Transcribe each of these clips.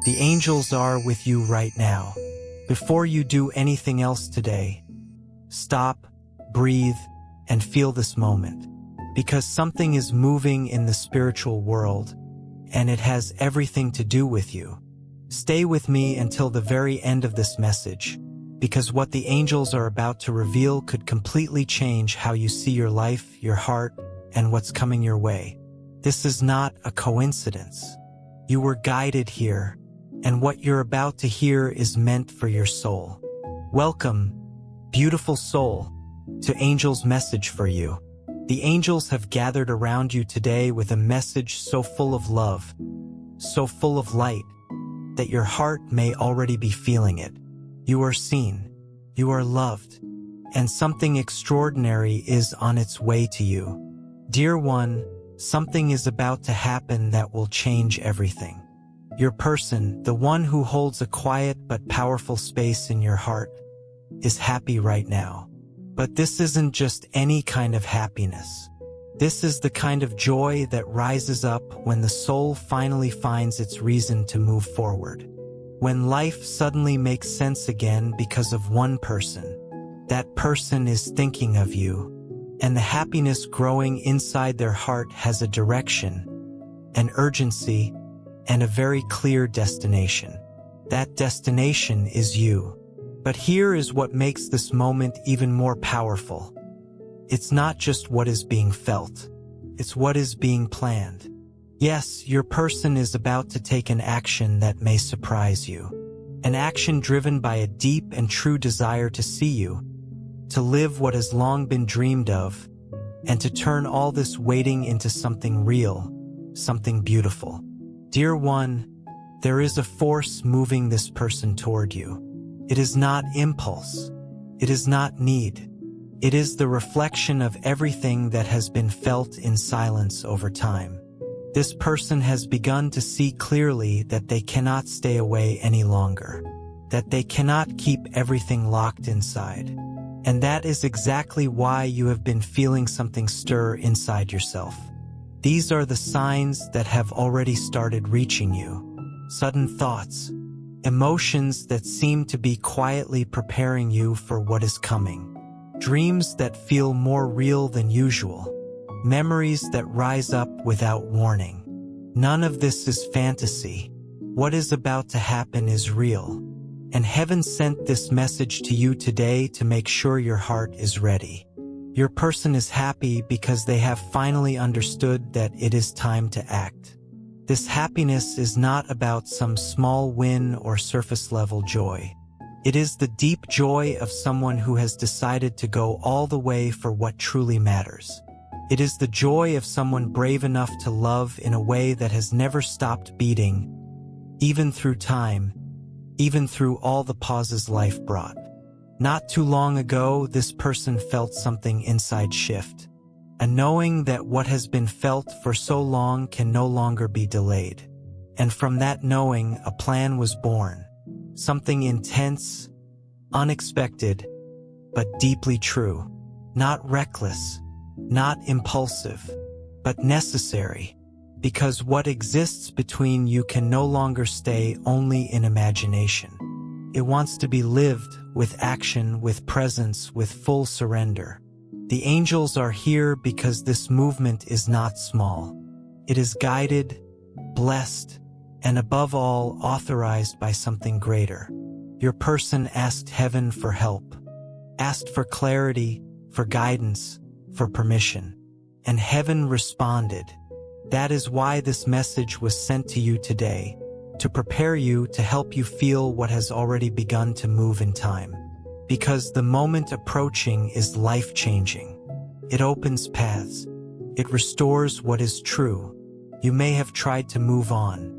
The angels are with you right now. Before you do anything else today, stop, breathe, and feel this moment. Because something is moving in the spiritual world, and it has everything to do with you. Stay with me until the very end of this message, because what the angels are about to reveal could completely change how you see your life, your heart, and what's coming your way. This is not a coincidence. You were guided here, and what you're about to hear is meant for your soul. Welcome, beautiful soul, to Angel's message for you. The angels have gathered around you today with a message so full of love, so full of light, that your heart may already be feeling it. You are seen, you are loved, and something extraordinary is on its way to you. Dear one, something is about to happen that will change everything. Your person, the one who holds a quiet but powerful space in your heart, is happy right now. But this isn't just any kind of happiness. This is the kind of joy that rises up when the soul finally finds its reason to move forward. When life suddenly makes sense again because of one person, that person is thinking of you, and the happiness growing inside their heart has a direction, an urgency, and a very clear destination. That destination is you. But here is what makes this moment even more powerful. It's not just what is being felt, it's what is being planned. Yes, your person is about to take an action that may surprise you. An action driven by a deep and true desire to see you, to live what has long been dreamed of, and to turn all this waiting into something real, something beautiful. Dear one, there is a force moving this person toward you. It is not impulse. It is not need. It is the reflection of everything that has been felt in silence over time. This person has begun to see clearly that they cannot stay away any longer, that they cannot keep everything locked inside. And that is exactly why you have been feeling something stir inside yourself. These are the signs that have already started reaching you. Sudden thoughts, emotions that seem to be quietly preparing you for what is coming. Dreams that feel more real than usual. Memories that rise up without warning. None of this is fantasy. What is about to happen is real. And heaven sent this message to you today to make sure your heart is ready. Your person is happy because they have finally understood that it is time to act. This happiness is not about some small win or surface-level joy. It is the deep joy of someone who has decided to go all the way for what truly matters. It is the joy of someone brave enough to love in a way that has never stopped beating, even through time, even through all the pauses life brought. Not too long ago, this person felt something inside shift. A knowing that what has been felt for so long can no longer be delayed. And from that knowing, a plan was born. Something intense, unexpected, but deeply true. Not reckless, not impulsive, but necessary. Because what exists between you can no longer stay only in imagination. It wants to be lived with action, with presence, with full surrender. The angels are here because this movement is not small. It is guided, blessed, and above all, authorized by something greater. Your person asked heaven for help, asked for clarity, for guidance, for permission. And heaven responded. That is why this message was sent to you today, to prepare you, to help you feel what has already begun to move in time. Because the moment approaching is life-changing. It opens paths. It restores what is true. You may have tried to move on.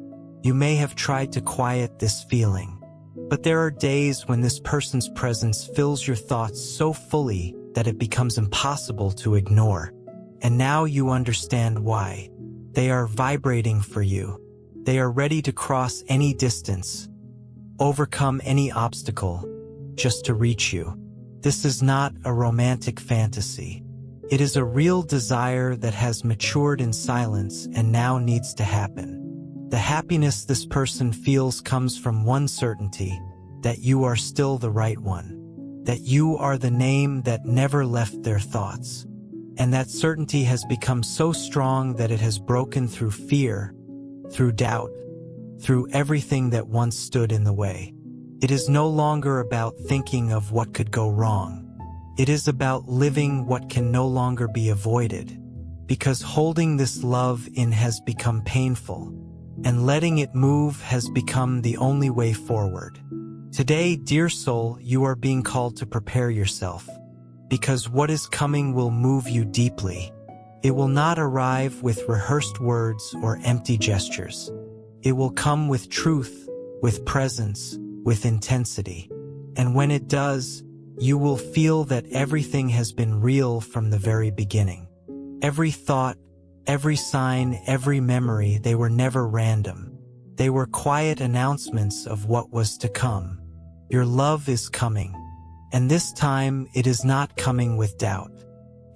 You may have tried to quiet this feeling. But there are days when this person's presence fills your thoughts so fully that it becomes impossible to ignore. And now you understand why. They are vibrating for you. They are ready to cross any distance, overcome any obstacle, just to reach you. This is not a romantic fantasy. It is a real desire that has matured in silence and now needs to happen. The happiness this person feels comes from one certainty, that you are still the right one, that you are the name that never left their thoughts. And that certainty has become so strong that it has broken through fear, through doubt, through everything that once stood in the way. It is no longer about thinking of what could go wrong. It is about living what can no longer be avoided, because holding this love in has become painful, and letting it move has become the only way forward. Today, dear soul, you are being called to prepare yourself, because what is coming will move you deeply. It will not arrive with rehearsed words or empty gestures. It will come with truth, with presence, with intensity. And when it does, you will feel that everything has been real from the very beginning. Every thought, every sign, every memory, they were never random. They were quiet announcements of what was to come. Your love is coming, and this time it is not coming with doubt.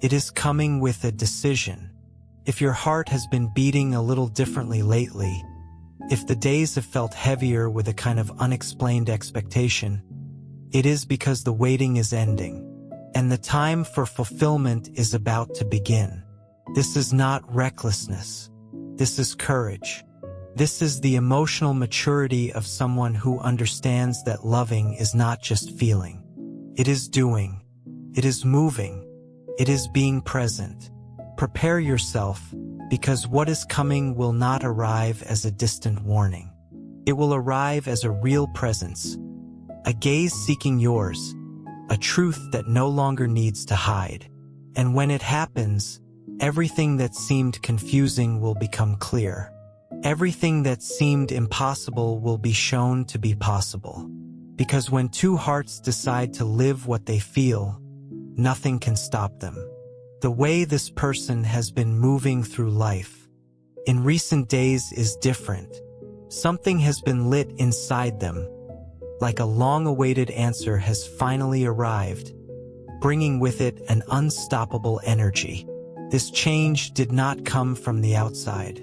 It is coming with a decision. If your heart has been beating a little differently lately, if the days have felt heavier with a kind of unexplained expectation, it is because the waiting is ending, and the time for fulfillment is about to begin. This is not recklessness. This is courage. This is the emotional maturity of someone who understands that loving is not just feeling. It is doing. It is moving. It is being present. Prepare yourself, because what is coming will not arrive as a distant warning. It will arrive as a real presence, a gaze seeking yours, a truth that no longer needs to hide. And when it happens, everything that seemed confusing will become clear. Everything that seemed impossible will be shown to be possible. Because when two hearts decide to live what they feel, nothing can stop them. The way this person has been moving through life in recent days is different. Something has been lit inside them, like a long-awaited answer has finally arrived, bringing with it an unstoppable energy. This change did not come from the outside.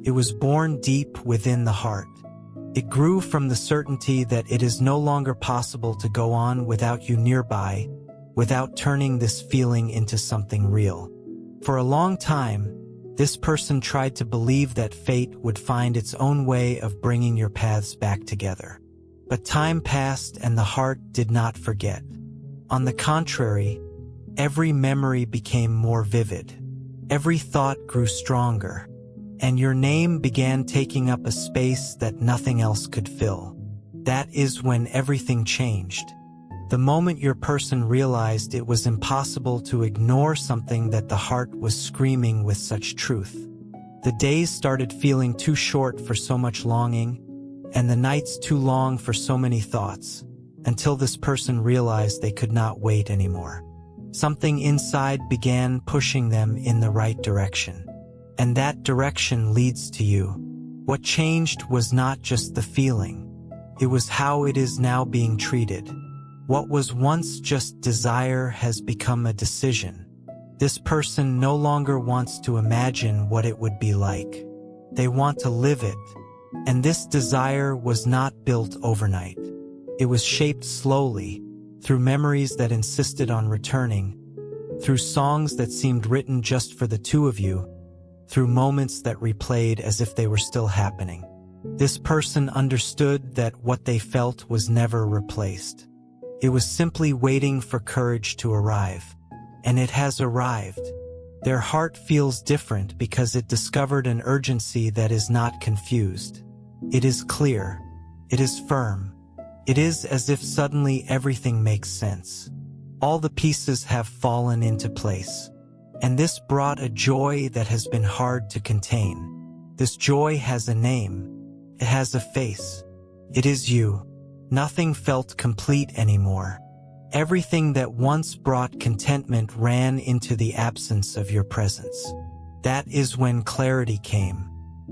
It was born deep within the heart. It grew from the certainty that it is no longer possible to go on without you nearby, without turning this feeling into something real. For a long time, this person tried to believe that fate would find its own way of bringing your paths back together. But time passed and the heart did not forget. On the contrary, every memory became more vivid. Every thought grew stronger, and your name began taking up a space that nothing else could fill. That is when everything changed. The moment your person realized it was impossible to ignore something that the heart was screaming with such truth. The days started feeling too short for so much longing, and the nights too long for so many thoughts, until this person realized they could not wait anymore. Something inside began pushing them in the right direction. And that direction leads to you. What changed was not just the feeling. It was how it is now being treated. What was once just desire has become a decision. This person no longer wants to imagine what it would be like. They want to live it. And this desire was not built overnight. It was shaped slowly, through memories that insisted on returning, through songs that seemed written just for the two of you, through moments that replayed as if they were still happening. This person understood that what they felt was never replaced. It was simply waiting for courage to arrive. And it has arrived. Their heart feels different because it discovered an urgency that is not confused. It is clear. It is firm. It is as if suddenly everything makes sense. All the pieces have fallen into place. And this brought a joy that has been hard to contain. This joy has a name. It has a face. It is you. Nothing felt complete anymore. Everything that once brought contentment ran into the absence of your presence. That is when clarity came.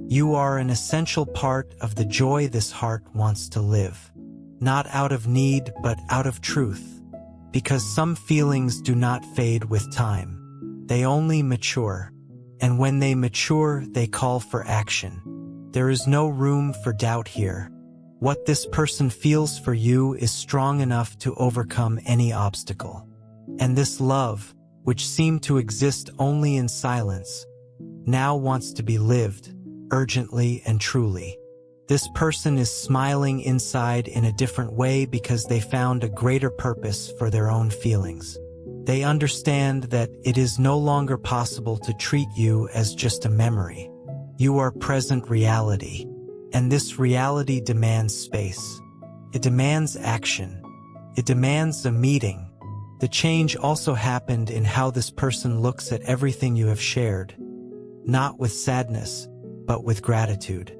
You are an essential part of the joy this heart wants to live. Not out of need, but out of truth. Because some feelings do not fade with time. They only mature. And when they mature, they call for action. There is no room for doubt here. What this person feels for you is strong enough to overcome any obstacle. And this love, which seemed to exist only in silence, now wants to be lived, urgently and truly. This person is smiling inside in a different way because they found a greater purpose for their own feelings. They understand that it is no longer possible to treat you as just a memory. You are present reality, and this reality demands space. It demands action. It demands a meeting. The change also happened in how this person looks at everything you have shared, not with sadness, but with gratitude,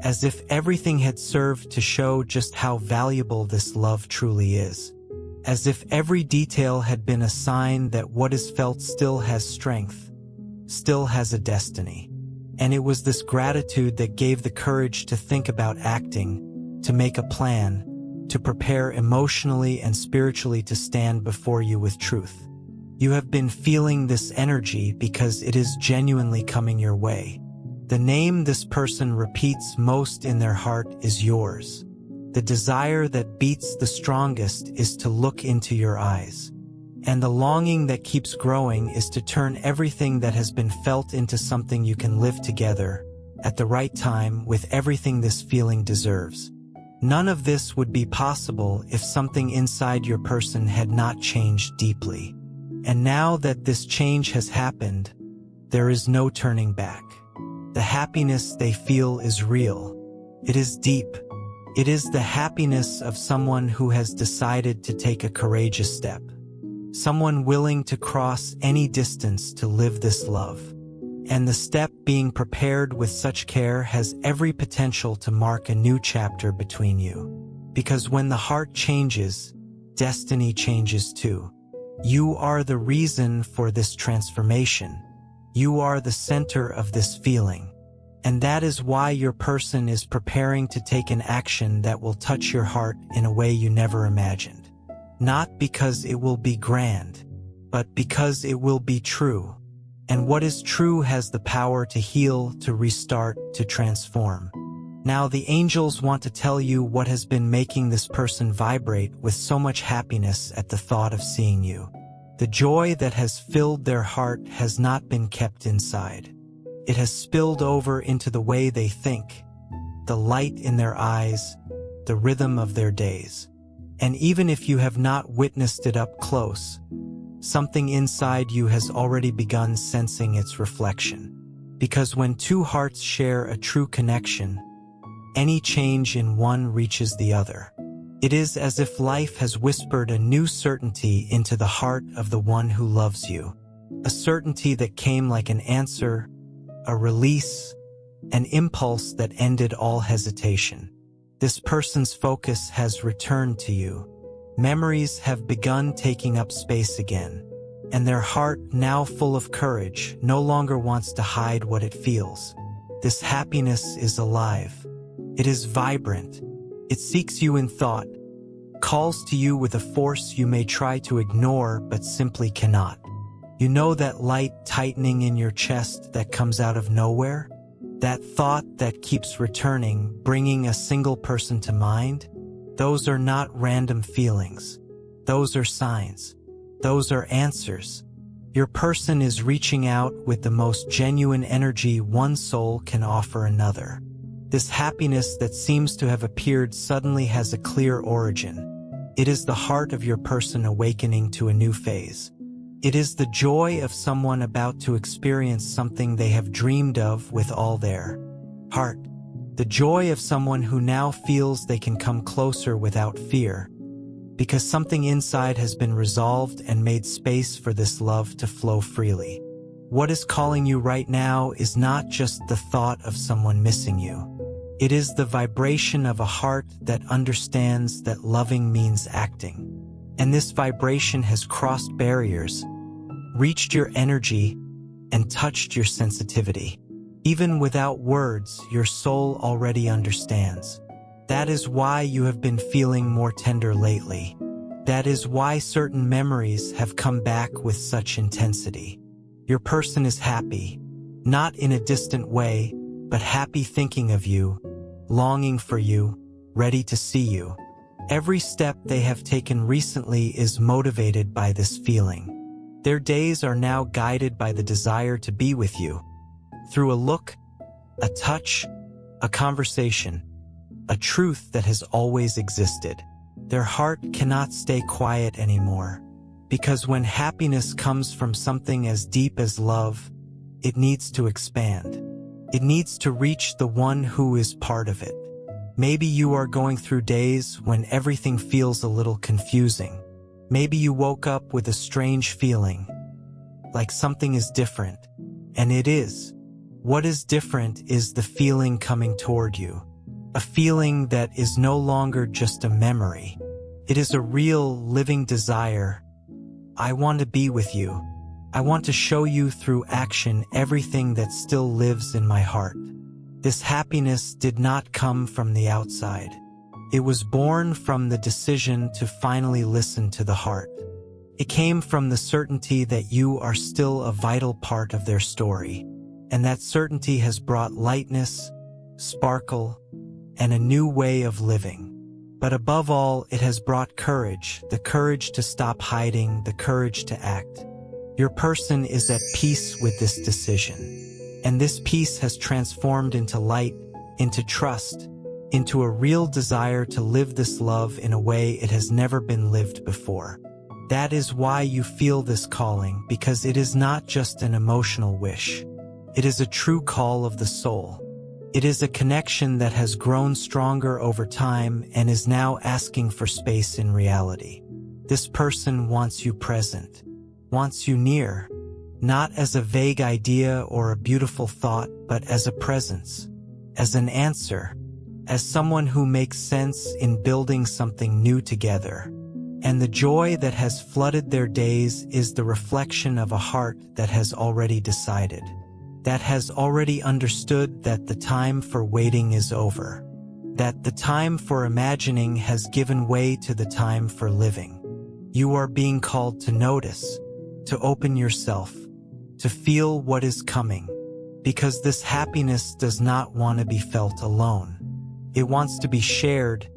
as if everything had served to show just how valuable this love truly is, as if every detail had been a sign that what is felt still has strength, still has a destiny. And it was this gratitude that gave the courage to think about acting, to make a plan, to prepare emotionally and spiritually to stand before you with truth. You have been feeling this energy because it is genuinely coming your way. The name this person repeats most in their heart is yours. The desire that beats the strongest is to look into your eyes. And the longing that keeps growing is to turn everything that has been felt into something you can live together, at the right time, with everything this feeling deserves. None of this would be possible if something inside your person had not changed deeply. And now that this change has happened, there is no turning back. The happiness they feel is real. It is deep. It is the happiness of someone who has decided to take a courageous step. Someone willing to cross any distance to live this love. And the step being prepared with such care has every potential to mark a new chapter between you. Because when the heart changes, destiny changes too. You are the reason for this transformation. You are the center of this feeling. And that is why your person is preparing to take an action that will touch your heart in a way you never imagined. Not because it will be grand, but because it will be true. And what is true has the power to heal, to restart, to transform. Now the angels want to tell you what has been making this person vibrate with so much happiness at the thought of seeing you. The joy that has filled their heart has not been kept inside. It has spilled over into the way they think, the light in their eyes, the rhythm of their days. And even if you have not witnessed it up close, something inside you has already begun sensing its reflection. Because when two hearts share a true connection, any change in one reaches the other. It is as if life has whispered a new certainty into the heart of the one who loves you. A certainty that came like an answer, a release, an impulse that ended all hesitation. This person's focus has returned to you. Memories have begun taking up space again. And their heart, now full of courage, no longer wants to hide what it feels. This happiness is alive. It is vibrant. It seeks you in thought, calls to you with a force you may try to ignore but simply cannot. You know that light tightening in your chest that comes out of nowhere? That thought that keeps returning, bringing a single person to mind? Those are not random feelings. Those are signs. Those are answers. Your person is reaching out with the most genuine energy one soul can offer another. This happiness that seems to have appeared suddenly has a clear origin. It is the heart of your person awakening to a new phase. It is the joy of someone about to experience something they have dreamed of with all their heart. The joy of someone who now feels they can come closer without fear, because something inside has been resolved and made space for this love to flow freely. What is calling you right now is not just the thought of someone missing you. It is the vibration of a heart that understands that loving means acting. And this vibration has crossed barriers, reached your energy, and touched your sensitivity. Even without words, your soul already understands. That is why you have been feeling more tender lately. That is why certain memories have come back with such intensity. Your person is happy, not in a distant way, but happy thinking of you, longing for you, ready to see you. Every step they have taken recently is motivated by this feeling. Their days are now guided by the desire to be with you. Through a look, a touch, a conversation, a truth that has always existed. Their heart cannot stay quiet anymore, because when happiness comes from something as deep as love, it needs to expand. It needs to reach the one who is part of it. Maybe you are going through days when everything feels a little confusing. Maybe you woke up with a strange feeling, like something is different, and it is. What is different is the feeling coming toward you. A feeling that is no longer just a memory. It is a real, living desire. I want to be with you. I want to show you through action everything that still lives in my heart. This happiness did not come from the outside. It was born from the decision to finally listen to the heart. It came from the certainty that you are still a vital part of their story, and that certainty has brought lightness, sparkle, and a new way of living. But above all, it has brought courage, the courage to stop hiding, the courage to act. Your person is at peace with this decision. And this peace has transformed into light, into trust, into a real desire to live this love in a way it has never been lived before. That is why you feel this calling, because it is not just an emotional wish. It is a true call of the soul. It is a connection that has grown stronger over time and is now asking for space in reality. This person wants you present, wants you near, not as a vague idea or a beautiful thought, but as a presence, as an answer, as someone who makes sense in building something new together. And the joy that has flooded their days is the reflection of a heart that has already decided, that has already understood that the time for waiting is over, that the time for imagining has given way to the time for living. You are being called to notice, to open yourself, to feel what is coming, because this happiness does not want to be felt alone. It wants to be shared,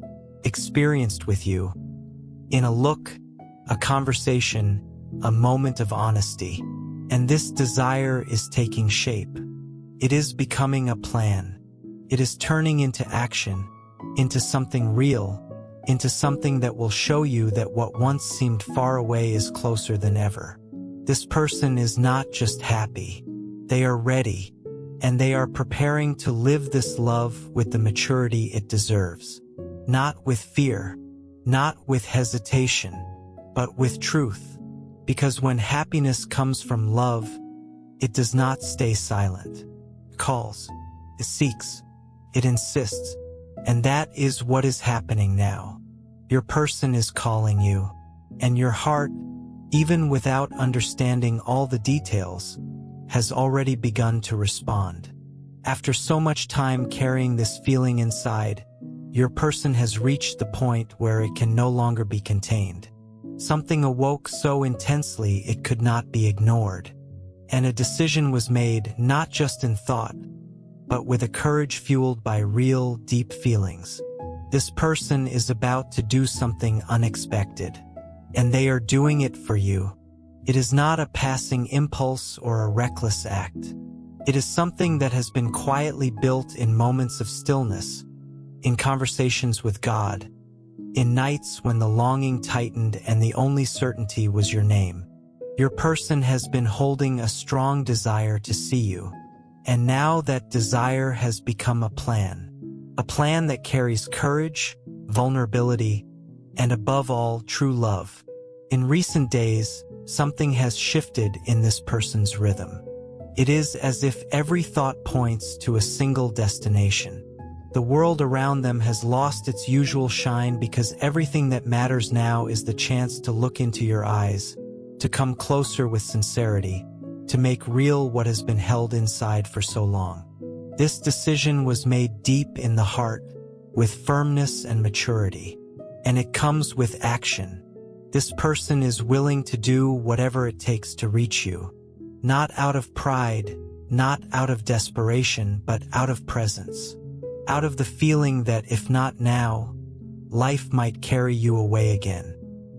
experienced with you, in a look, a conversation, a moment of honesty. And this desire is taking shape. It is becoming a plan. It is turning into action, into something real, into something that will show you that what once seemed far away is closer than ever. This person is not just happy. They are ready, and they are preparing to live this love with the maturity it deserves. Not with fear, not with hesitation, but with truth. Because when happiness comes from love, it does not stay silent. It calls, it seeks, it insists, and that is what is happening now. Your person is calling you, and your heart, even without understanding all the details, has already begun to respond. After so much time carrying this feeling inside, your person has reached the point where it can no longer be contained. Something awoke so intensely it could not be ignored, and a decision was made not just in thought, but with a courage fueled by real, deep feelings. This person is about to do something unexpected, and they are doing it for you. It is not a passing impulse or a reckless act. It is something that has been quietly built in moments of stillness, in conversations with God, in nights when the longing tightened and the only certainty was your name. Your person has been holding a strong desire to see you, and now that desire has become a plan that carries courage, vulnerability, and above all, true love. In recent days, something has shifted in this person's rhythm. It is as if every thought points to a single destination. The world around them has lost its usual shine because everything that matters now is the chance to look into your eyes, to come closer with sincerity, to make real what has been held inside for so long. This decision was made deep in the heart, with firmness and maturity, and it comes with action. This person is willing to do whatever it takes to reach you, not out of pride, not out of desperation, but out of presence, out of the feeling that if not now, life might carry you away again.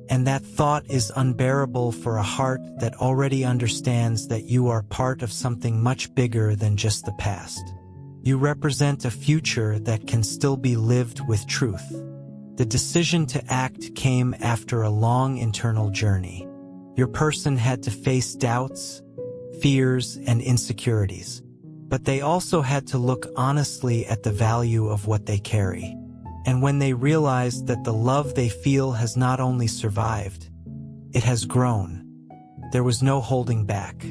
And that thought is unbearable for a heart that already understands that you are part of something much bigger than just the past. You represent a future that can still be lived with truth. The decision to act came after a long internal journey. Your person had to face doubts, fears, and insecurities, but they also had to look honestly at the value of what they carry. And when they realized that the love they feel has not only survived, it has grown, there was no holding back.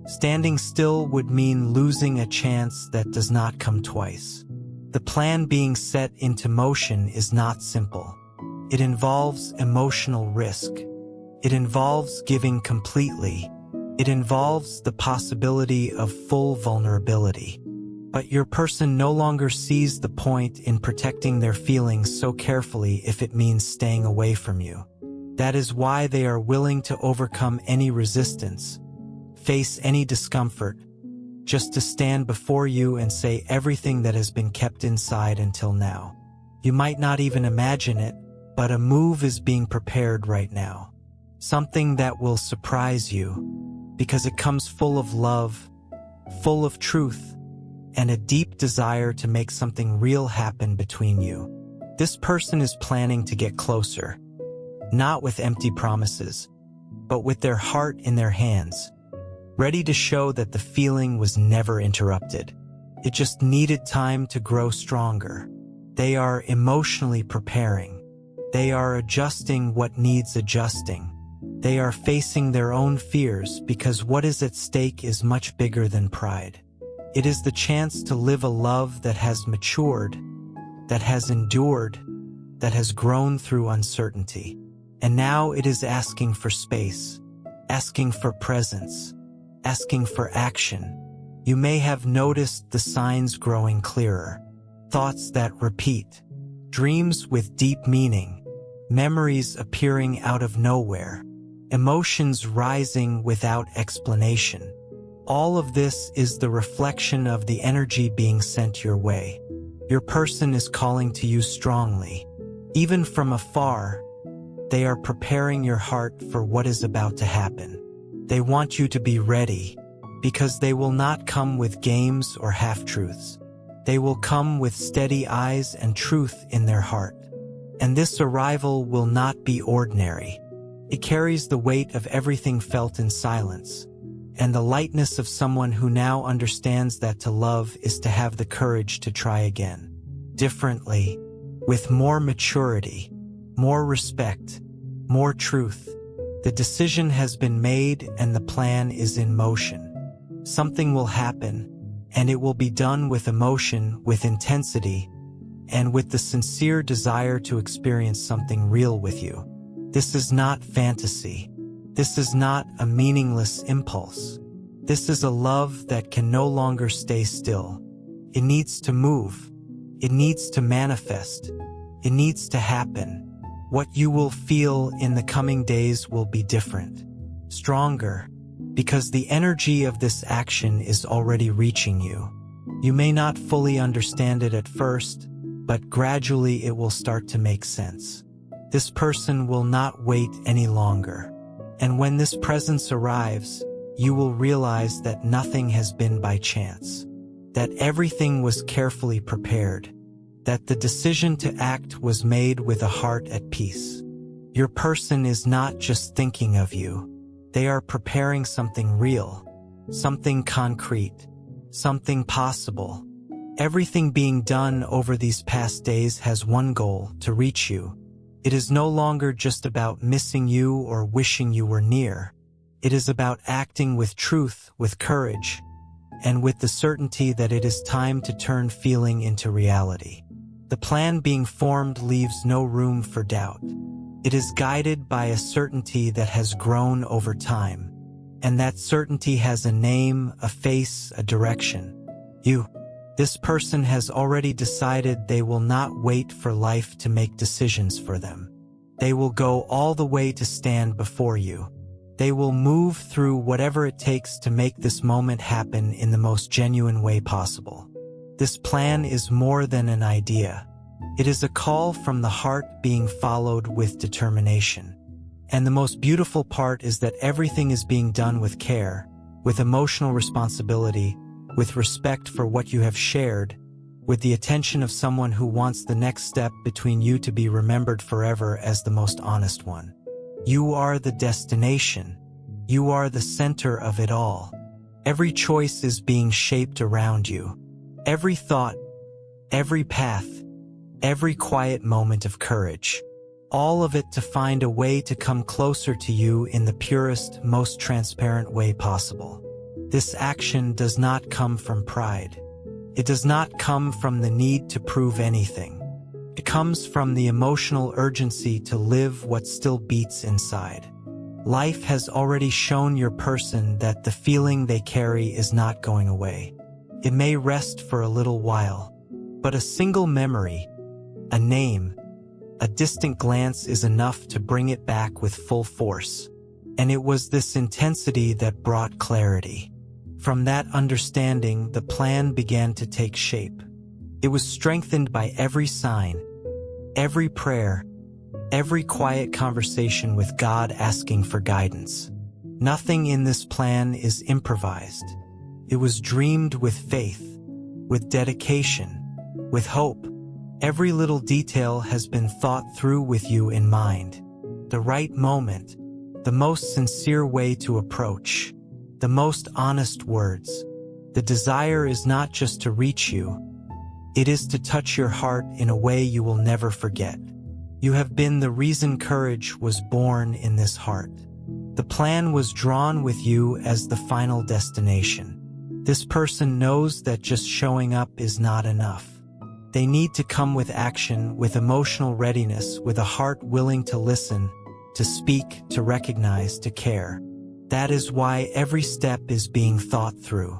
Standing still would mean losing a chance that does not come twice. The plan being set into motion is not simple. It involves emotional risk. It involves giving completely. It involves the possibility of full vulnerability. But your person no longer sees the point in protecting their feelings so carefully if it means staying away from you. That is why they are willing to overcome any resistance, face any discomfort, just to stand before you and say everything that has been kept inside until now. You might not even imagine it, but a move is being prepared right now. Something that will surprise you, because it comes full of love, full of truth, and a deep desire to make something real happen between you. This person is planning to get closer, not with empty promises, but with their heart in their hands, ready to show that the feeling was never interrupted. It just needed time to grow stronger. They are emotionally preparing. They are adjusting what needs adjusting. They are facing their own fears because what is at stake is much bigger than pride. It is the chance to live a love that has matured, that has endured, that has grown through uncertainty. And now it is asking for space, asking for presence, asking for action. You may have noticed the signs growing clearer, thoughts that repeat, dreams with deep meaning, memories appearing out of nowhere, emotions rising without explanation. All of this is the reflection of the energy being sent your way. Your person is calling to you strongly. Even from afar, they are preparing your heart for what is about to happen. They want you to be ready, because they will not come with games or half-truths. They will come with steady eyes and truth in their heart. And this arrival will not be ordinary. It carries the weight of everything felt in silence, and the lightness of someone who now understands that to love is to have the courage to try again, differently, with more maturity, more respect, more truth. The decision has been made and the plan is in motion. Something will happen, and it will be done with emotion, with intensity, and with the sincere desire to experience something real with you. This is not fantasy. This is not a meaningless impulse. This is a love that can no longer stay still. It needs to move. It needs to manifest. It needs to happen. What you will feel in the coming days will be different, stronger, because the energy of this action is already reaching you. You may not fully understand it at first, but gradually it will start to make sense. This person will not wait any longer. And when this presence arrives, you will realize that nothing has been by chance, that everything was carefully prepared, that the decision to act was made with a heart at peace. Your person is not just thinking of you. They are preparing something real, something concrete, something possible. Everything being done over these past days has one goal: to reach you. It is no longer just about missing you or wishing you were near. It is about acting with truth, with courage, and with the certainty that it is time to turn feeling into reality. The plan being formed leaves no room for doubt. It is guided by a certainty that has grown over time, and that certainty has a name, a face, a direction. You. This person has already decided they will not wait for life to make decisions for them. They will go all the way to stand before you. They will move through whatever it takes to make this moment happen in the most genuine way possible. This plan is more than an idea. It is a call from the heart being followed with determination. And the most beautiful part is that everything is being done with care, with emotional responsibility, with respect for what you have shared, with the attention of someone who wants the next step between you to be remembered forever as the most honest one. You are the destination. You are the center of it all. Every choice is being shaped around you. Every thought, every path, every quiet moment of courage. All of it to find a way to come closer to you in the purest, most transparent way possible. This action does not come from pride. It does not come from the need to prove anything. It comes from the emotional urgency to live what still beats inside. Life has already shown your person that the feeling they carry is not going away. It may rest for a little while, but a single memory, a name, a distant glance is enough to bring it back with full force. And it was this intensity that brought clarity. From that understanding, the plan began to take shape. It was strengthened by every sign, every prayer, every quiet conversation with God asking for guidance. Nothing in this plan is improvised. It was dreamed with faith, with dedication, with hope. Every little detail has been thought through with you in mind. The right moment, the most sincere way to approach, the most honest words. The desire is not just to reach you, it is to touch your heart in a way you will never forget. You have been the reason courage was born in this heart. The plan was drawn with you as the final destination. This person knows that just showing up is not enough. They need to come with action, with emotional readiness, with a heart willing to listen, to speak, to recognize, to care. That is why every step is being thought through.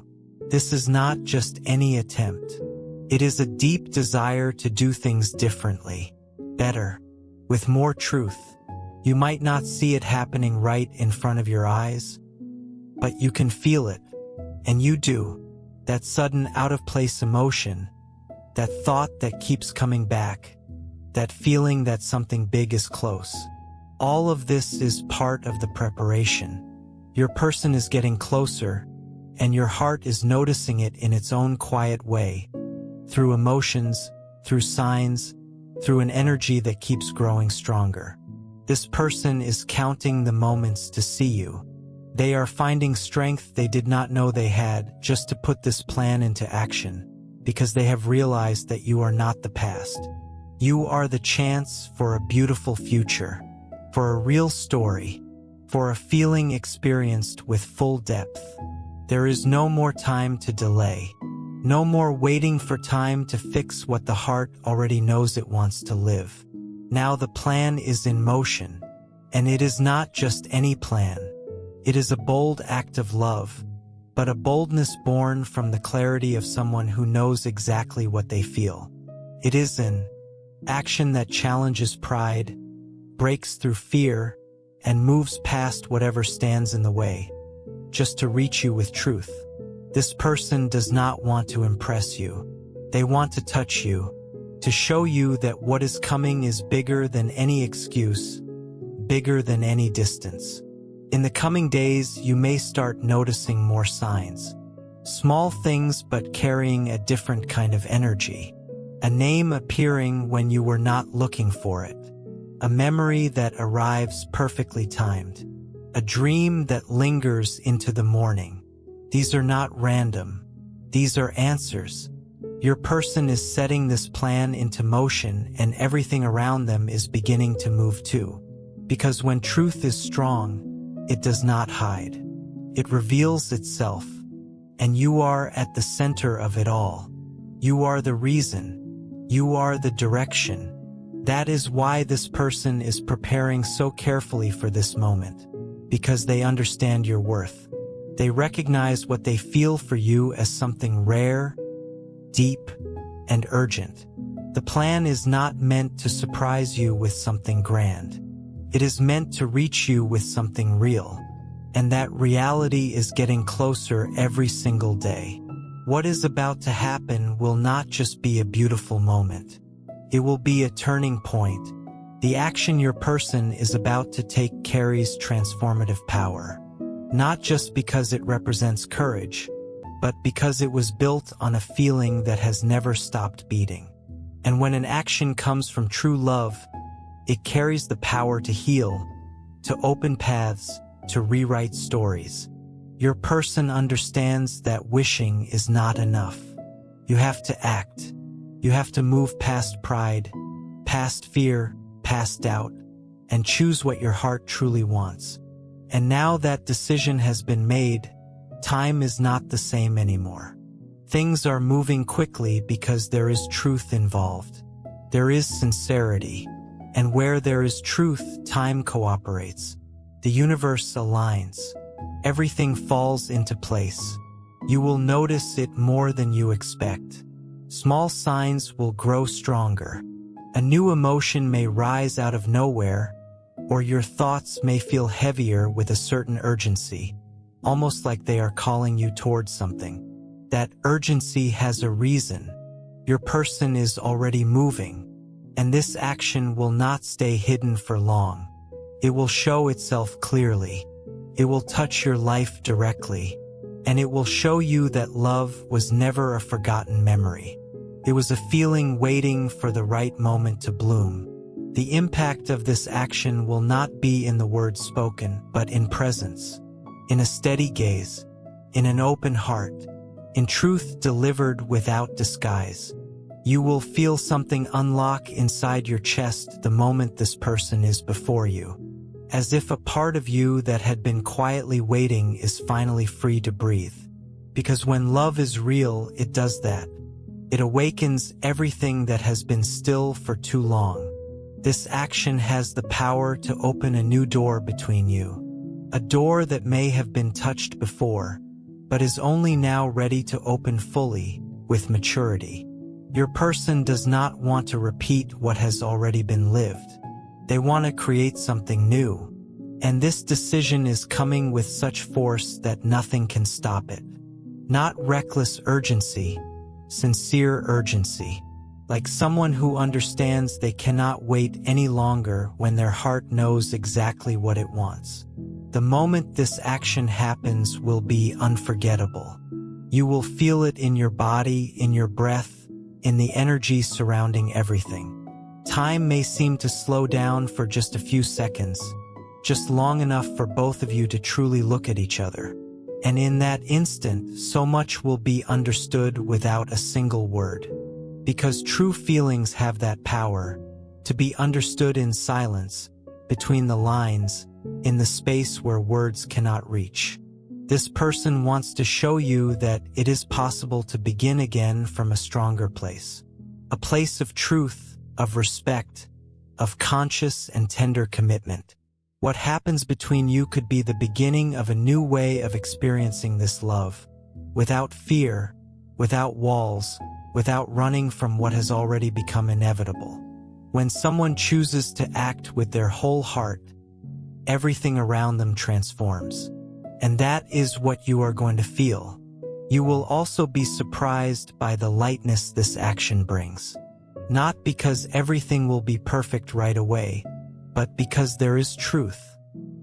This is not just any attempt. It is a deep desire to do things differently, better, with more truth. You might not see it happening right in front of your eyes, but you can feel it, and you do. That sudden out-of-place emotion, that thought that keeps coming back, that feeling that something big is close. All of this is part of the preparation. Your person is getting closer, and your heart is noticing it in its own quiet way, through emotions, through signs, through an energy that keeps growing stronger. This person is counting the moments to see you. They are finding strength they did not know they had just to put this plan into action, because they have realized that you are not the past. You are the chance for a beautiful future, for a real story, for a feeling experienced with full depth. There is no more time to delay. No more waiting for time to fix what the heart already knows it wants to live. Now the plan is in motion, and it is not just any plan. It is a bold act of love, but a boldness born from the clarity of someone who knows exactly what they feel. It is an action that challenges pride, breaks through fear, and moves past whatever stands in the way, just to reach you with truth. This person does not want to impress you. They want to touch you, to show you that what is coming is bigger than any excuse, bigger than any distance. In the coming days, you may start noticing more signs. Small things but carrying a different kind of energy. A name appearing when you were not looking for it. A memory that arrives perfectly timed. A dream that lingers into the morning. These are not random. These are answers. Your person is setting this plan into motion, and everything around them is beginning to move too. Because when truth is strong, it does not hide. It reveals itself, and you are at the center of it all. You are the reason. You are the direction. That is why this person is preparing so carefully for this moment, because they understand your worth. They recognize what they feel for you as something rare, deep, and urgent. The plan is not meant to surprise you with something grand. It is meant to reach you with something real, and that reality is getting closer every single day. What is about to happen will not just be a beautiful moment. It will be a turning point. The action your person is about to take carries transformative power, not just because it represents courage, but because it was built on a feeling that has never stopped beating. And when an action comes from true love, it carries the power to heal, to open paths, to rewrite stories. Your person understands that wishing is not enough. You have to act. You have to move past pride, past fear, past doubt, and choose what your heart truly wants. And now that decision has been made, time is not the same anymore. Things are moving quickly because there is truth involved. There is sincerity. And where there is truth, time cooperates. The universe aligns. Everything falls into place. You will notice it more than you expect. Small signs will grow stronger. A new emotion may rise out of nowhere, or your thoughts may feel heavier with a certain urgency, almost like they are calling you towards something. That urgency has a reason. Your person is already moving, and this action will not stay hidden for long. It will show itself clearly. It will touch your life directly, and it will show you that love was never a forgotten memory. It was a feeling waiting for the right moment to bloom. The impact of this action will not be in the words spoken, but in presence, in a steady gaze, in an open heart, in truth delivered without disguise. You will feel something unlock inside your chest the moment this person is before you, as if a part of you that had been quietly waiting is finally free to breathe. Because when love is real, it does that. It awakens everything that has been still for too long. This action has the power to open a new door between you. A door that may have been touched before, but is only now ready to open fully, with maturity. Your person does not want to repeat what has already been lived. They want to create something new. And this decision is coming with such force that nothing can stop it. Not reckless urgency, sincere urgency. Like someone who understands they cannot wait any longer when their heart knows exactly what it wants. The moment this action happens will be unforgettable. You will feel it in your body, in your breath, in the energy surrounding everything. Time may seem to slow down for just a few seconds, just long enough for both of you to truly look at each other. And in that instant, so much will be understood without a single word. Because true feelings have that power to be understood in silence, between the lines, in the space where words cannot reach. This person wants to show you that it is possible to begin again from a stronger place. A place of truth, of respect, of conscious and tender commitment. What happens between you could be the beginning of a new way of experiencing this love, without fear, without walls, without running from what has already become inevitable. When someone chooses to act with their whole heart, everything around them transforms. And that is what you are going to feel. You will also be surprised by the lightness this action brings. Not because everything will be perfect right away, but because there is truth.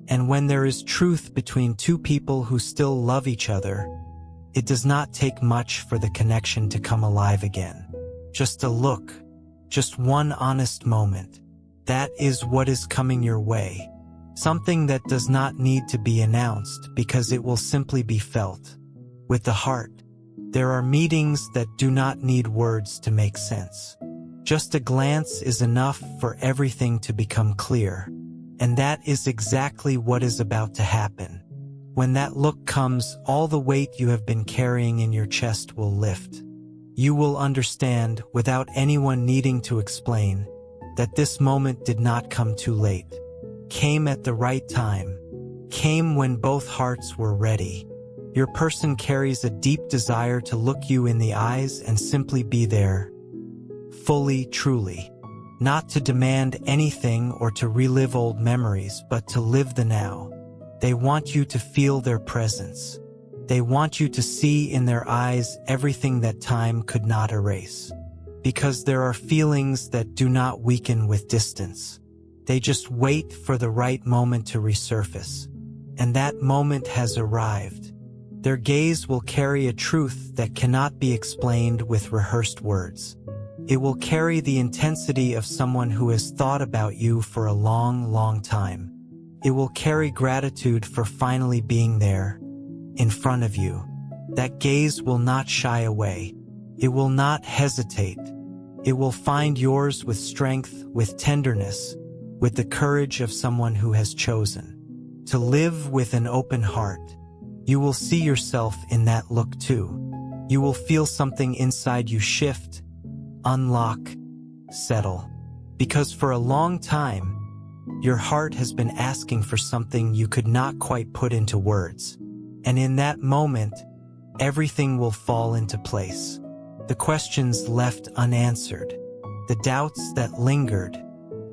And when there is truth between two people who still love each other, it does not take much for the connection to come alive again. Just a look, just one honest moment. That is what is coming your way. Something that does not need to be announced because it will simply be felt. With the heart, there are meetings that do not need words to make sense. Just a glance is enough for everything to become clear. And that is exactly what is about to happen. When that look comes, all the weight you have been carrying in your chest will lift. You will understand, without anyone needing to explain, that this moment did not come too late. Came at the right time. Came when both hearts were ready. Your person carries a deep desire to look you in the eyes and simply be there. Fully, truly. Not to demand anything or to relive old memories, but to live the now. They want you to feel their presence. They want you to see in their eyes everything that time could not erase. Because there are feelings that do not weaken with distance. They just wait for the right moment to resurface. And that moment has arrived. Their gaze will carry a truth that cannot be explained with rehearsed words. It will carry the intensity of someone who has thought about you for a long, long time. It will carry gratitude for finally being there, in front of you. That gaze will not shy away. It will not hesitate. It will find yours with strength, with tenderness, with the courage of someone who has chosen to live with an open heart. You will see yourself in that look too. You will feel something inside you shift, unlock, settle. Because for a long time, your heart has been asking for something you could not quite put into words. And in that moment, everything will fall into place. The questions left unanswered, the doubts that lingered,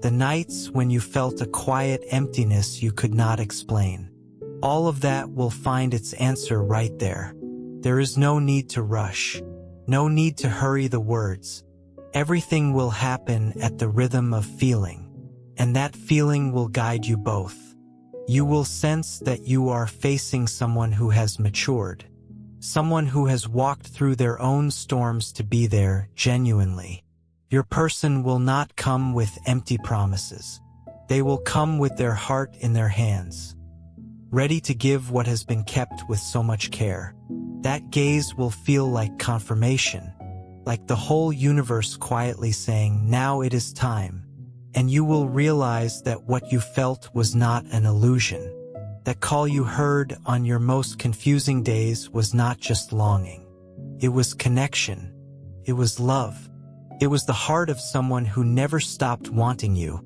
the nights when you felt a quiet emptiness you could not explain. All of that will find its answer right there. There is no need to rush, no need to hurry the words. Everything will happen at the rhythm of feeling, and that feeling will guide you both. You will sense that you are facing someone who has matured, someone who has walked through their own storms to be there genuinely. Your person will not come with empty promises. They will come with their heart in their hands, ready to give what has been kept with so much care. That gaze will feel like confirmation, like the whole universe quietly saying, now it is time. And you will realize that what you felt was not an illusion. That call you heard on your most confusing days was not just longing. It was connection. It was love. It was the heart of someone who never stopped wanting you,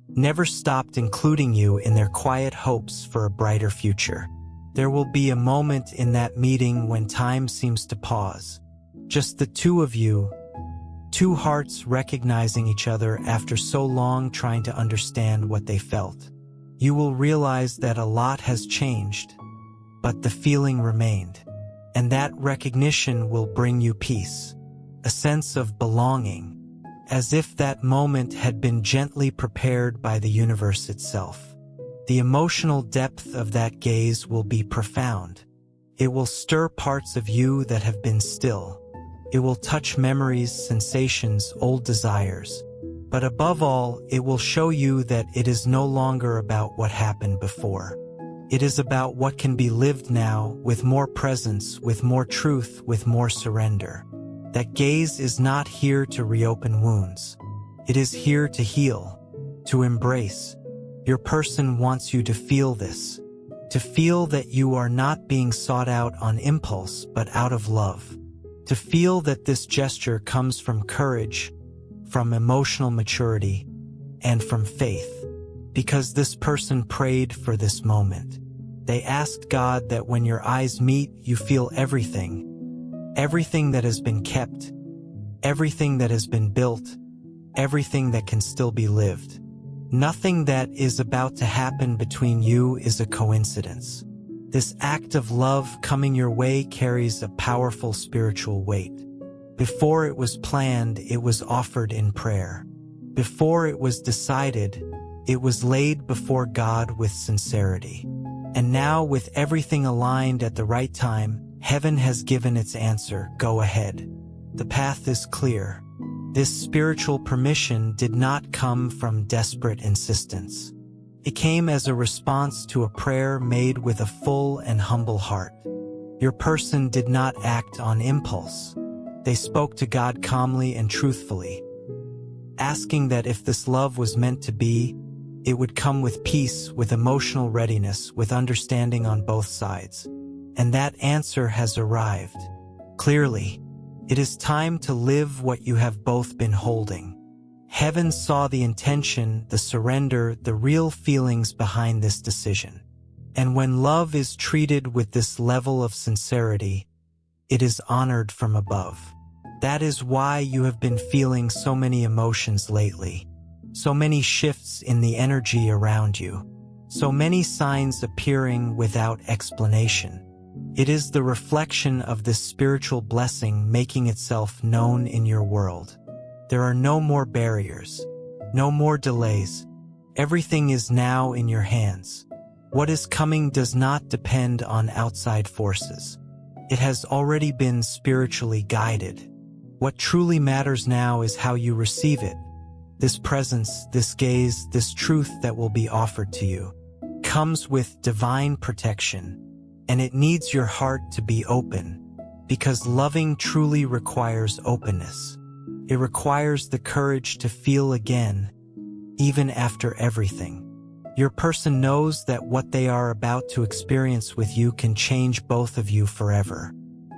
never stopped including you in their quiet hopes for a brighter future. There will be a moment in that meeting when time seems to pause. Just the two of you, two hearts recognizing each other after so long trying to understand what they felt. You will realize that a lot has changed, but the feeling remained. And that recognition will bring you peace, a sense of belonging, as if that moment had been gently prepared by the universe itself. The emotional depth of that gaze will be profound. It will stir parts of you that have been still. It will touch memories, sensations, old desires. But above all, it will show you that it is no longer about what happened before. It is about what can be lived now, with more presence, with more truth, with more surrender. That gaze is not here to reopen wounds. It is here to heal, to embrace. Your person wants you to feel this, to feel that you are not being sought out on impulse but out of love, to feel that this gesture comes from courage, from emotional maturity, and from faith, because this person prayed for this moment. They asked God that when your eyes meet, you feel everything that has been kept, everything that has been built, everything that can still be lived. Nothing that is about to happen between you is a coincidence. This act of love coming your way carries a powerful spiritual weight. Before it was planned, it was offered in prayer. Before it was decided, it was laid before God with sincerity. And now, with everything aligned at the right time, heaven has given its answer. Go ahead. The path is clear. This spiritual permission did not come from desperate insistence. It came as a response to a prayer made with a full and humble heart. Your person did not act on impulse. They spoke to God calmly and truthfully, asking that if this love was meant to be, it would come with peace, with emotional readiness, with understanding on both sides. And that answer has arrived. Clearly, it is time to live what you have both been holding. Heaven saw the intention, the surrender, the real feelings behind this decision. And when love is treated with this level of sincerity, it is honored from above. That is why you have been feeling so many emotions lately, so many shifts in the energy around you, So many signs appearing without explanation. It is the reflection of this spiritual blessing making itself known in your world. There are no more barriers, no more delays. Everything is now in your hands. What is coming does not depend on outside forces. It has already been spiritually guided. What truly matters now is how you receive it. This presence, this gaze, this truth that will be offered to you comes with divine protection, and it needs your heart to be open, because loving truly requires openness. It requires the courage to feel again, even after everything. Your person knows that what they are about to experience with you can change both of you forever.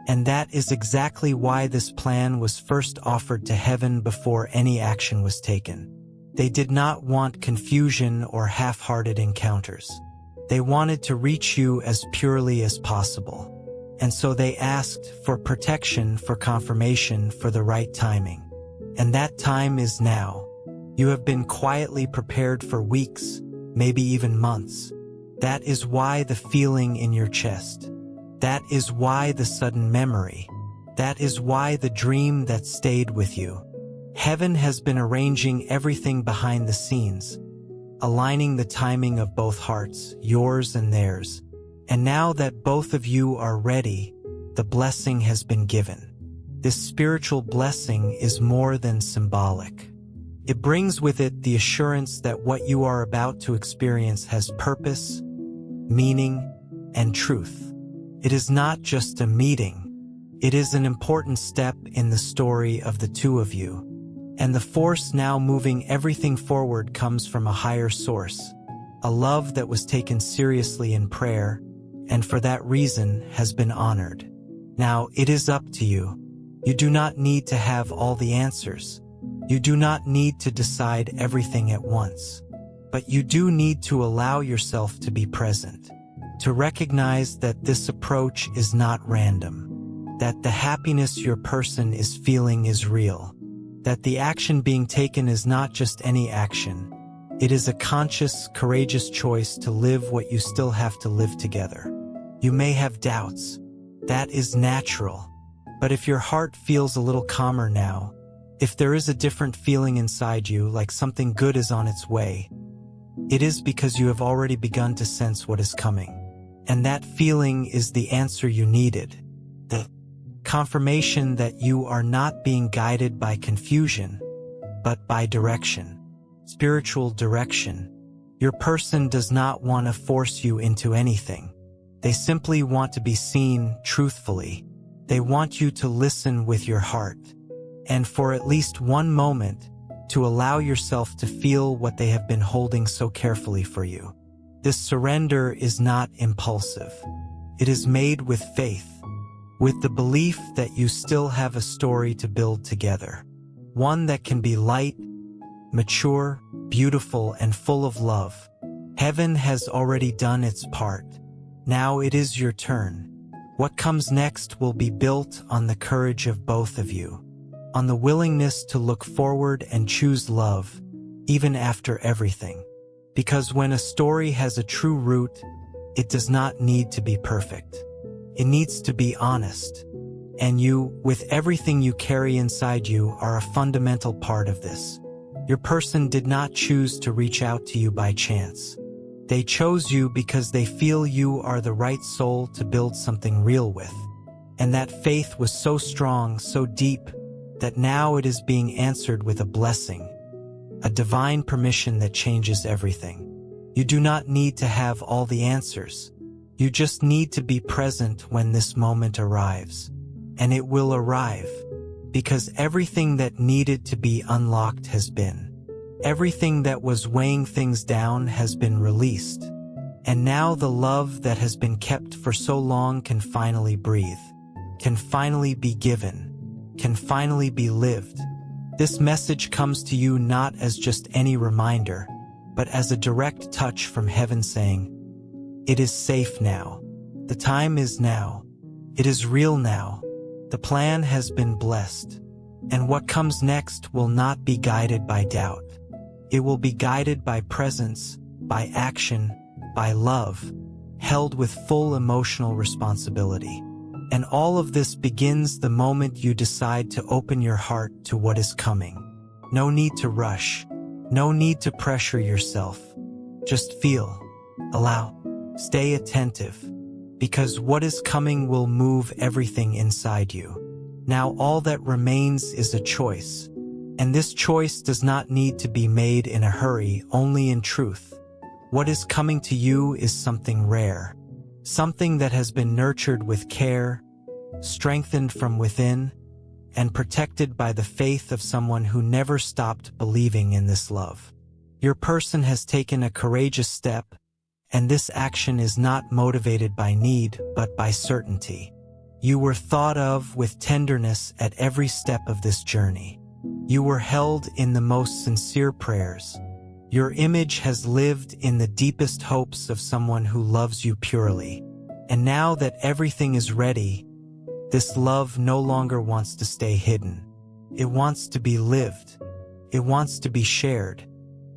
And that is exactly why this plan was first offered to heaven before any action was taken. They did not want confusion or half-hearted encounters. They wanted to reach you as purely as possible. And so they asked for protection, for confirmation, for the right timing. And that time is now. You have been quietly prepared for weeks, maybe even months. That is why the feeling in your chest. That is why the sudden memory. That is why the dream that stayed with you. Heaven has been arranging everything behind the scenes, aligning the timing of both hearts, yours and theirs. And now that both of you are ready, the blessing has been given. This spiritual blessing is more than symbolic. It brings with it the assurance that what you are about to experience has purpose, meaning, and truth. It is not just a meeting. It is an important step in the story of the two of you. And the force now moving everything forward comes from a higher source, a love that was taken seriously in prayer, and for that reason has been honored. Now it is up to you. You do not need to have all the answers. You do not need to decide everything at once. But you do need to allow yourself to be present, to recognize that this approach is not random, that the happiness your person is feeling is real, that the action being taken is not just any action. It is a conscious, courageous choice to live what you still have to live together. You may have doubts. That is natural. But if your heart feels a little calmer now, if there is a different feeling inside you, like something good is on its way, it is because you have already begun to sense what is coming. And that feeling is the answer you needed. The confirmation that you are not being guided by confusion, but by direction. Spiritual direction. Your person does not want to force you into anything. They simply want to be seen truthfully. They want you to listen with your heart. And for at least one moment, to allow yourself to feel what they have been holding so carefully for you. This surrender is not impulsive. It is made with faith, with the belief that you still have a story to build together. One that can be light, mature, beautiful, and full of love. Heaven has already done its part. Now it is your turn. What comes next will be built on the courage of both of you, on the willingness to look forward and choose love, even after everything. Because when a story has a true root, it does not need to be perfect. It needs to be honest. And you, with everything you carry inside you, are a fundamental part of this. Your person did not choose to reach out to you by chance. They chose you because they feel you are the right soul to build something real with. And that faith was so strong, so deep, that now it is being answered with a blessing, a divine permission that changes everything. You do not need to have all the answers. You just need to be present when this moment arrives. And it will arrive, because everything that needed to be unlocked has been. Everything that was weighing things down has been released. And now the love that has been kept for so long can finally breathe, can finally be given, can finally be lived. This message comes to you not as just any reminder, but as a direct touch from heaven saying, "It is safe now. The time is now. It is real now. The plan has been blessed. And what comes next will not be guided by doubt. It will be guided by presence, by action, by love, held with full emotional responsibility. And all of this begins the moment you decide to open your heart to what is coming. No need to rush. No need to pressure yourself. Just feel, allow, stay attentive, because what is coming will move everything inside you. Now all that remains is a choice. And this choice does not need to be made in a hurry, only in truth. What is coming to you is something rare, something that has been nurtured with care, strengthened from within, and protected by the faith of someone who never stopped believing in this love. Your person has taken a courageous step, and this action is not motivated by need, but by certainty. You were thought of with tenderness at every step of this journey. You were held in the most sincere prayers. Your image has lived in the deepest hopes of someone who loves you purely. And now that everything is ready, this love no longer wants to stay hidden. It wants to be lived. It wants to be shared.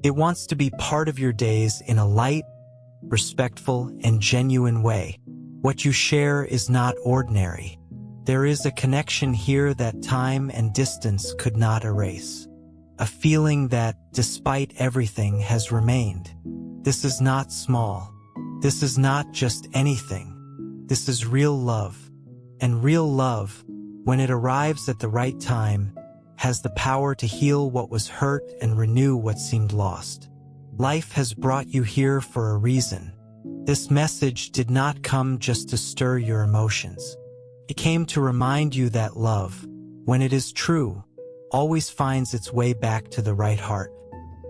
It wants to be part of your days in a light, respectful, and genuine way. What you share is not ordinary. There is a connection here that time and distance could not erase. A feeling that, despite everything, has remained. This is not small. This is not just anything. This is real love. And real love, when it arrives at the right time, has the power to heal what was hurt and renew what seemed lost. Life has brought you here for a reason. This message did not come just to stir your emotions. It came to remind you that love, when it is true, always finds its way back to the right heart.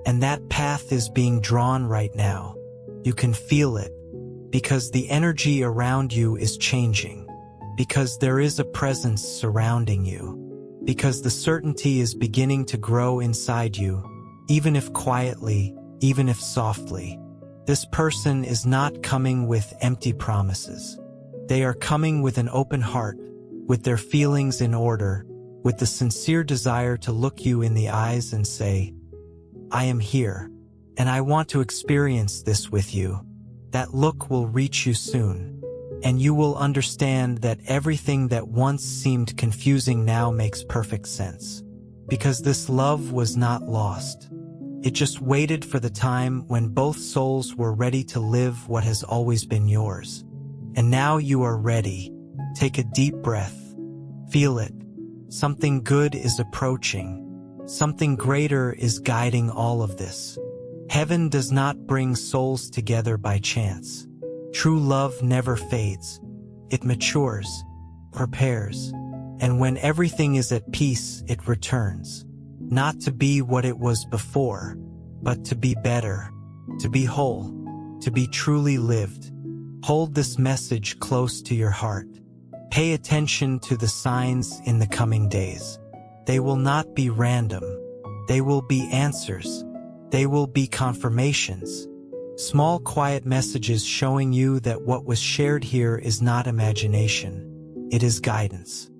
And that path is being drawn right now. You can feel it, because the energy around you is changing. Because there is a presence surrounding you, because the certainty is beginning to grow inside you, even if quietly, even if softly. This person is not coming with empty promises. They are coming with an open heart, with their feelings in order, with the sincere desire to look you in the eyes and say, I am here, and I want to experience this with you. That look will reach you soon. And you will understand that everything that once seemed confusing now makes perfect sense. Because this love was not lost. It just waited for the time when both souls were ready to live what has always been yours. And now you are ready. Take a deep breath. Feel it. Something good is approaching. Something greater is guiding all of this. Heaven does not bring souls together by chance. True love never fades. It matures, prepares, and when everything is at peace, it returns. Not to be what it was before, but to be better, to be whole, to be truly lived. Hold this message close to your heart. Pay attention to the signs in the coming days. They will not be random. They will be answers. They will be confirmations. Small quiet messages showing you that what was shared here is not imagination, it is guidance.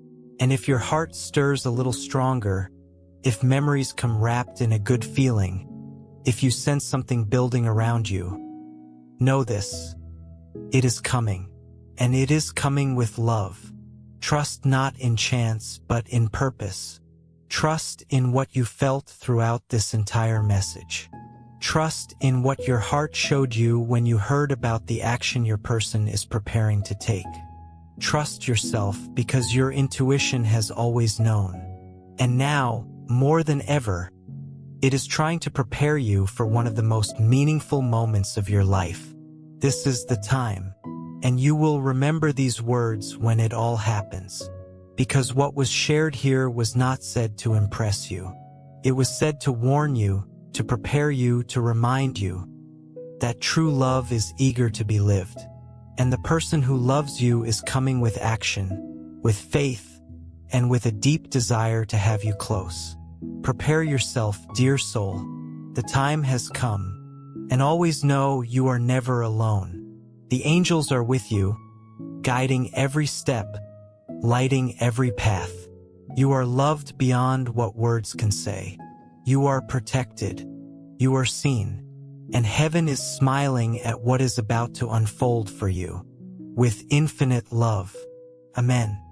And if your heart stirs a little stronger, if memories come wrapped in a good feeling, if you sense something building around you, know this, it is coming, and it is coming with love. Trust not in chance, but in purpose. Trust in what you felt throughout this entire message. Trust in what your heart showed you when you heard about the action your person is preparing to take. Trust yourself because your intuition has always known. And now, more than ever, it is trying to prepare you for one of the most meaningful moments of your life. This is the time, and you will remember these words when it all happens. Because what was shared here was not said to impress you. It was said to warn you, to prepare you, to remind you that true love is eager to be lived. And the person who loves you is coming with action, with faith, and with a deep desire to have you close. Prepare yourself, dear soul. The time has come. And always know you are never alone. The angels are with you, guiding every step, lighting every path. You are loved beyond what words can say. You are protected. You are seen. and heaven is smiling at what is about to unfold for you with infinite love. Amen.